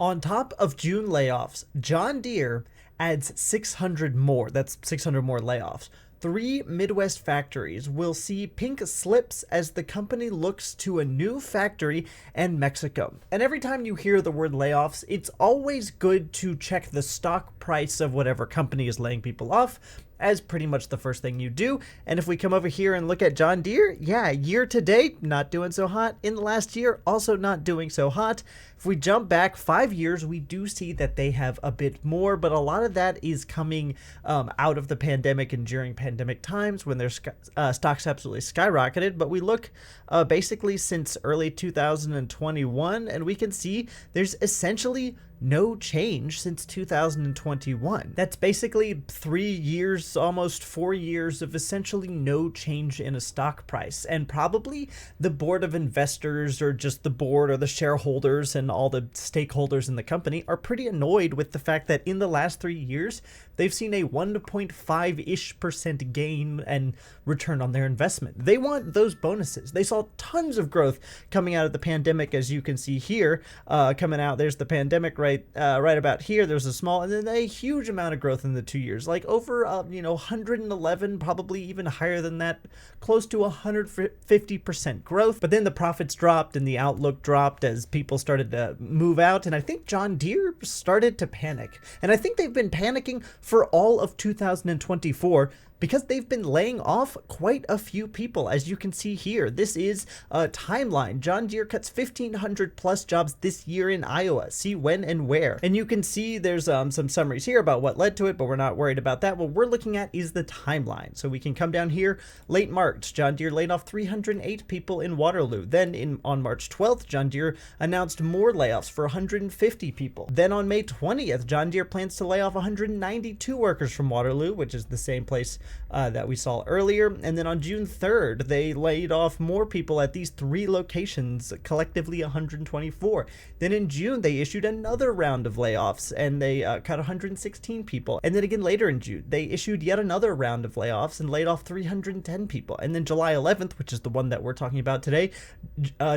On top of June layoffs, John Deere adds 600 more. That's 600 more layoffs. Three Midwest factories will see pink slips as the company looks to a new factory in Mexico. And every time you hear the word layoffs, it's always good to check the stock price of whatever company is laying people off, as pretty much the first thing you do. And if we come over here and look at John Deere, yeah, year to date, not doing so hot. In the last year, also not doing so hot. If we jump back 5 years, we do see that they have a bit more, but a lot of that is coming out of the pandemic and during pandemic times when their stocks absolutely skyrocketed. But we look basically since early 2021, and we can see there's essentially no change since 2021. That's basically 3 years, almost 4 years of essentially no change in a stock price. And probably the board of investors or just the board or the shareholders and all the stakeholders in the company are pretty annoyed with the fact that in the last 3 years, they've seen a 1.5-ish% gain and return on their investment. They want those bonuses. They saw tons of growth coming out of the pandemic, as you can see here, coming out. There's the pandemic right about here. There's a small and then a huge amount of growth in the 2 years, like over 111, probably even higher than that, close to 150% growth. But then the profits dropped and the outlook dropped as people started to move out, and I think John Deere started to panic. And I think they've been panicking for all of 2024 because they've been laying off quite a few people. As you can see here, this is a timeline. John Deere cuts 1,500 plus jobs this year in Iowa. See when and where. And you can see there's some summaries here about what led to it, but we're not worried about that. What we're looking at is the timeline. So we can come down here. Late March, John Deere laid off 308 people in Waterloo. Then on March 12th, John Deere announced more layoffs for 150 people. Then on May 20th, John Deere plans to lay off 192 workers from Waterloo, which is the same place that we saw earlier. And then on June 3rd, they laid off more people at these 3 locations, collectively 124. Then in June, they issued another round of layoffs and they cut 116 people. And then again later in June, they issued yet another round of layoffs and laid off 310 people. And then July 11th, which is the one that we're talking about today,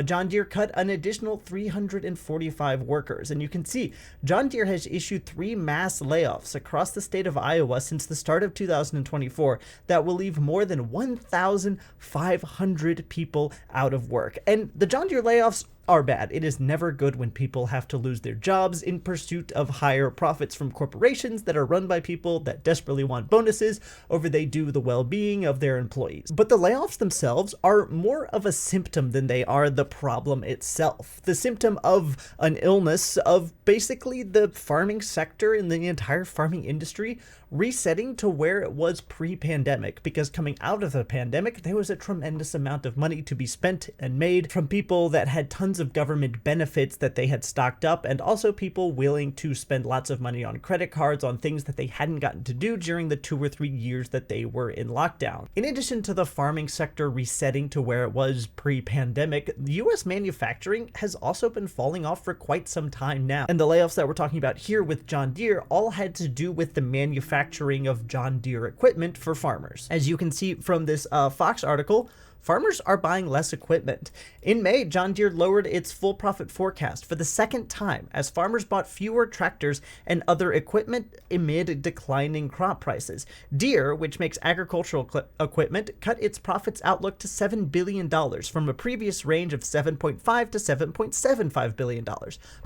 John Deere cut an additional 345 workers. And you can see John Deere has issued 3 mass layoffs across the state of Iowa since the start of 2024 that will leave more than 1,500 people out of work. And the John Deere layoffs are bad. It is never good when people have to lose their jobs in pursuit of higher profits from corporations that are run by people that desperately want bonuses over they do the well-being of their employees. But the layoffs themselves are more of a symptom than they are the problem itself. The symptom of an illness of basically the farming sector and the entire farming industry resetting to where it was pre-pandemic, because coming out of the pandemic, there was a tremendous amount of money to be spent and made from people that had tons of government benefits that they had stocked up, and also people willing to spend lots of money on credit cards on things that they hadn't gotten to do during the 2 or 3 years that they were in lockdown. In addition to the farming sector resetting to where it was pre-pandemic, US manufacturing has also been falling off for quite some time now. And the layoffs that we're talking about here with John Deere all had to do with the manufacturing of John Deere equipment for farmers. As you can see from this Fox article, farmers are buying less equipment. In May, John Deere lowered its full profit forecast for the second time as farmers bought fewer tractors and other equipment amid declining crop prices. Deere, which makes agricultural equipment, cut its profits outlook to $7 billion from a previous range of $7.5 to $7.75 billion.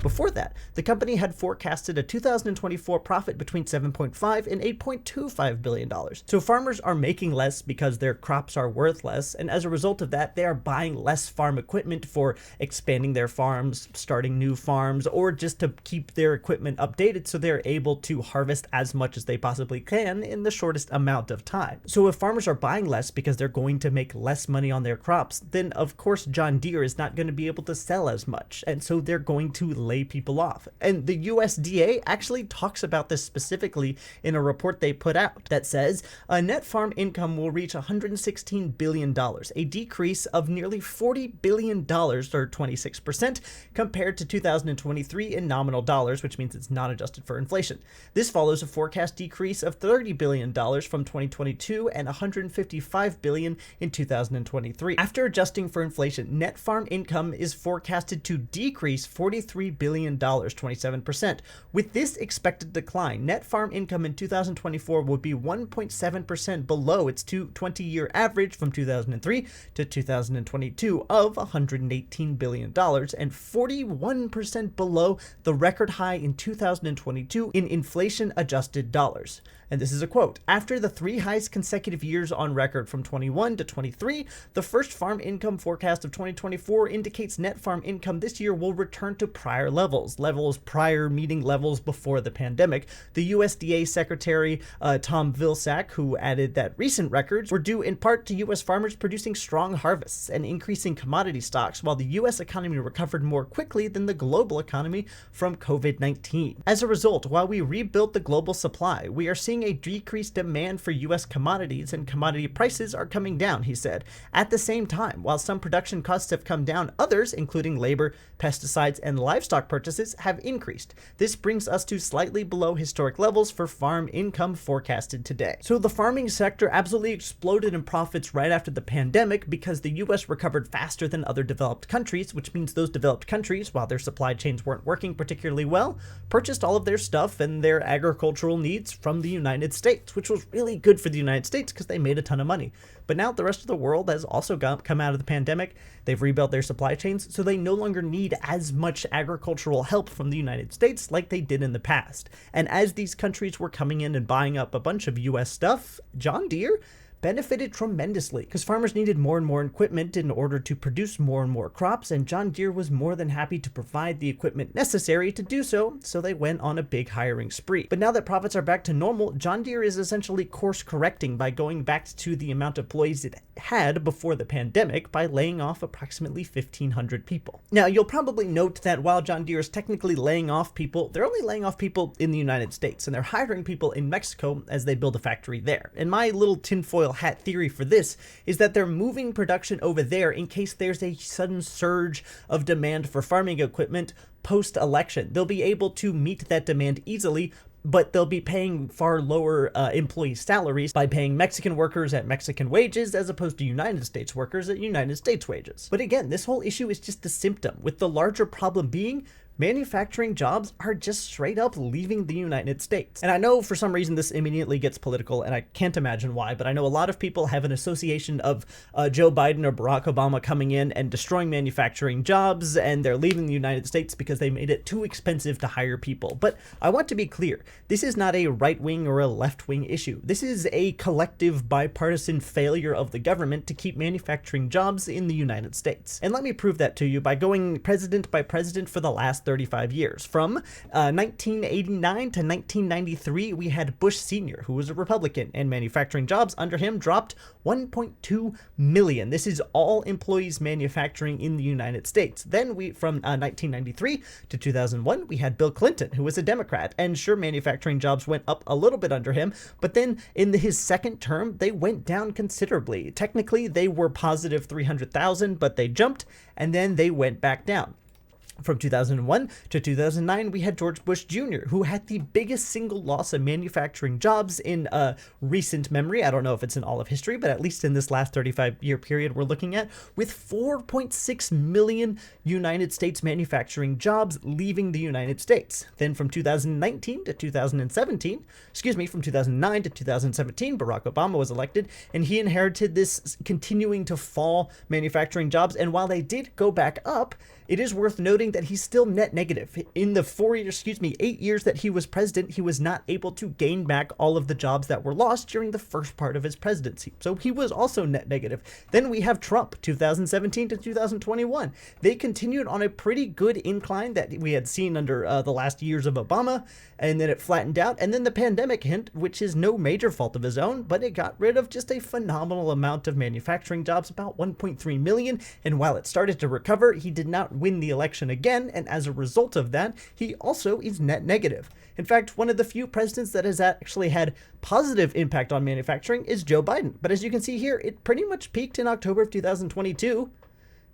Before that, the company had forecasted a 2024 profit between $7.5 and $8.25 billion. So farmers are making less because their crops are worth less, and as a result of that, they are buying less farm equipment for expanding their farms, starting new farms, or just to keep their equipment updated so they're able to harvest as much as they possibly can in the shortest amount of time. So if farmers are buying less because they're going to make less money on their crops, then of course John Deere is not going to be able to sell as much, and so they're going to lay people off. And the USDA actually talks about this specifically in a report they put out that says a net farm income will reach $116 billion, a decrease of nearly $40 billion, or 26%, compared to 2023 in nominal dollars, which means it's not adjusted for inflation. This follows a forecast decrease of $30 billion from 2022 and $155 billion in 2023. After adjusting for inflation, net farm income is forecasted to decrease $43 billion, 27%. With this expected decline, net farm income in 2024 would be 1.7% below its 20-year average from 2003 to 2022 of $118 billion and 41% below the record high in 2022 in inflation-adjusted dollars. And this is a quote: "After the three highest consecutive years on record from 21 to 23, the first farm income forecast of 2024 indicates net farm income this year will return to prior levels prior meeting levels before the pandemic." The USDA Secretary Tom Vilsack, who added that recent records were due in part to U.S. farmers producing strong harvests and increasing commodity stocks, while the U.S. economy recovered more quickly than the global economy from COVID-19. As a result, while we rebuilt the global supply, we are seeing a decreased demand for U.S. commodities, and commodity prices are coming down, he said. At the same time, while some production costs have come down, others, including labor, pesticides, and livestock purchases, have increased. This brings us to slightly below historic levels for farm income forecasted today. So the farming sector absolutely exploded in profits right after the pandemic because the U.S. recovered faster than other developed countries, which means those developed countries, while their supply chains weren't working particularly well, purchased all of their stuff and their agricultural needs from the United States, which was really good for the United States because they made a ton of money. But now the rest of the world has also come out of the pandemic. They've rebuilt their supply chains, so they no longer need as much agricultural help from the United States like they did in the past. And as these countries were coming in and buying up a bunch of US stuff, John Deere benefited tremendously because farmers needed more and more equipment in order to produce more and more crops, and John Deere was more than happy to provide the equipment necessary to do so, so they went on a big hiring spree. But now that profits are back to normal, John Deere is essentially course correcting by going back to the amount of employees it had before the pandemic by laying off approximately 1,500 people. Now, you'll probably note that while John Deere is technically laying off people, they're only laying off people in the United States, and they're hiring people in Mexico as they build a factory there. And my little tinfoil hat theory for this is that they're moving production over there in case there's a sudden surge of demand for farming equipment post-election. They'll be able to meet that demand easily, but they'll be paying far lower employee salaries by paying Mexican workers at Mexican wages as opposed to United States workers at United States wages. But again, this whole issue is just a symptom, with the larger problem being manufacturing jobs are just straight up leaving the United States. And I know for some reason this immediately gets political, and I can't imagine why, but I know a lot of people have an association of Joe Biden or Barack Obama coming in and destroying manufacturing jobs, and they're leaving the United States because they made it too expensive to hire people. But I want to be clear, this is not a right-wing or a left-wing issue. This is a collective bipartisan failure of the government to keep manufacturing jobs in the United States. And let me prove that to you by going president by president for the last 35 years. From 1989 to 1993, we had Bush Sr., who was a Republican, and manufacturing jobs under him dropped 1.2 million. This is all employees manufacturing in the United States. Then from 1993 to 2001, we had Bill Clinton, who was a Democrat, and sure, manufacturing jobs went up a little bit under him, but then in his second term, they went down considerably. Technically, they were positive 300,000, but they jumped, and then they went back down. From 2001 to 2009, we had George Bush Jr., who had the biggest single loss of manufacturing jobs in recent memory. I don't know if it's in all of history, but at least in this last 35-year period we're looking at, with 4.6 million United States manufacturing jobs leaving the United States. Then from 2019 to 2017, from 2009 to 2017, Barack Obama was elected, and he inherited this continuing to fall manufacturing jobs. And while they did go back up, it is worth noting that he's still net negative. In the 8 years that he was president, he was not able to gain back all of the jobs that were lost during the first part of his presidency. So he was also net negative. Then we have Trump, 2017 to 2021. They continued on a pretty good incline that we had seen under the last years of Obama, and then it flattened out. And then the pandemic hit, which is no major fault of his own, but it got rid of just a phenomenal amount of manufacturing jobs, about 1.3 million. And while it started to recover, he did not win the election again, and as a result of that, he also is net negative. In fact, one of the few presidents that has actually had positive impact on manufacturing is Joe Biden. But as you can see here, it pretty much peaked in October of 2022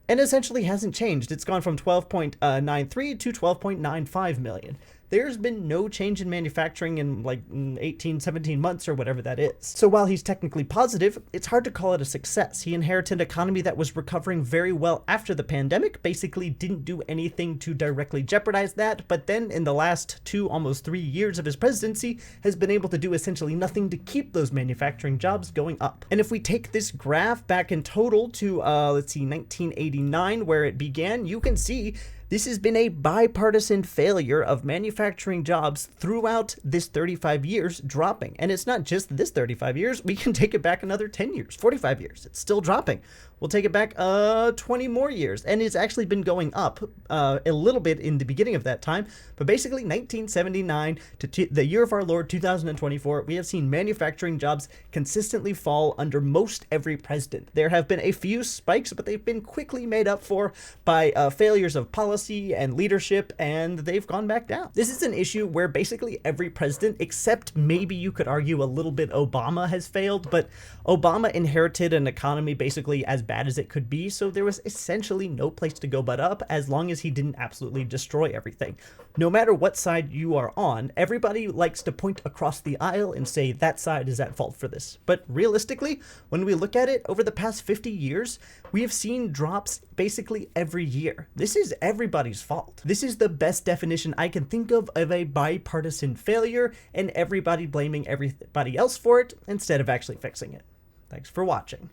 and essentially hasn't changed. It's gone from 12.93 to 12.95 million. There's been no change in manufacturing in like 18, 17 months or whatever that is. So while he's technically positive, it's hard to call it a success. He inherited an economy that was recovering very well after the pandemic, basically didn't do anything to directly jeopardize that, but then in the last almost 3 years of his presidency, has been able to do essentially nothing to keep those manufacturing jobs going up. And if we take this graph back in total to, 1989, where it began, you can see this has been a bipartisan failure of manufacturing jobs throughout this 35 years dropping. And it's not just this 35 years. We can take it back another 10 years, 45 years. It's still dropping. We'll take it back 20 more years. And it's actually been going up a little bit in the beginning of that time. But basically 1979 to the year of our Lord 2024, we have seen manufacturing jobs consistently fall under most every president. There have been a few spikes, but they've been quickly made up for by failures of policy and leadership, and they've gone back down. This is an issue where basically every president, except maybe you could argue a little bit Obama, has failed, but Obama inherited an economy basically as bad as it could be, so there was essentially no place to go but up as long as he didn't absolutely destroy everything. No matter what side you are on, everybody likes to point across the aisle and say that side is at fault for this. But realistically, when we look at it, over the past 50 years, we have seen drops basically every year. This is everybody's fault. This is the best definition I can think of a bipartisan failure, and everybody blaming everybody else for it instead of actually fixing it. Thanks for watching.